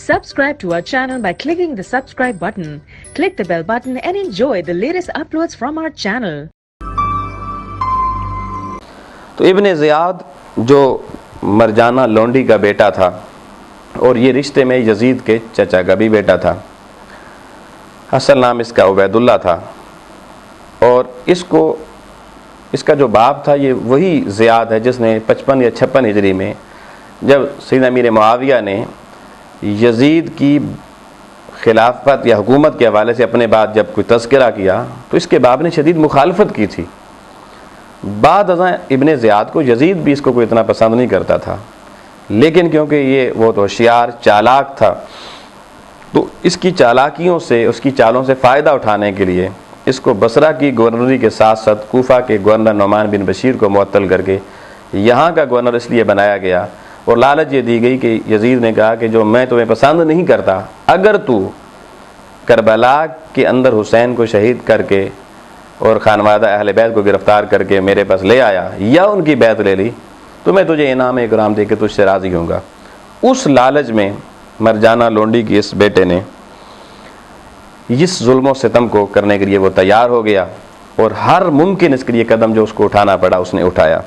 Subscribe to our channel by clicking the subscribe button. Click the bell button and enjoy the latest uploads from our channel. तो Ibn Ziyad जो मरजाना लोंडी का बेटा था और ये रिश्ते में यजीद के चचा का भी बेटा था। असल नाम इसका उबैदुल्ला था और इसका जो बाप था ये वही ज़ियाद है जिसने 55 या 56 हिजरी में जब सैयदना अमीर मुआविया ने यजीद की खिलाफत या हुकूमत के हवाले से अपने बाद जब कोई तज़किरा किया तो इसके बाप ने शदीद मुखालफत की थी। बाद इब्ने ज़ियाद को यजीद भी इसको कोई इतना पसंद नहीं करता था, लेकिन क्योंकि ये वो तो होशियार चालाक था तो इसकी चालाकियों से, उसकी चालों से फ़ायदा उठाने के लिए इसको बसरा की गवर्नरी के साथ साथ कूफा के गवर्नर नुमान बिन बशीर को मुअत्तल करके यहाँ का गवर्नर इसलिए बनाया गया और लालच ये दी गई कि यजीद ने कहा कि जो मैं तुम्हें पसंद नहीं करता, अगर तू करबला के अंदर हुसैन को शहीद करके और खानवादा अहले बैत को गिरफ्तार करके मेरे पास ले आया या उनकी बैत ले ली तो मैं तुझे इनाम इकराम दे के तुझसे राज़ी होऊंगा। उस लालच में मरजाना लोंडी की इस बेटे ने इस जुल्म सितम को करने के लिए वो तैयार हो गया और हर मुमकिन इसके लिए कदम जो उसको उठाना पड़ा उसने उठाया।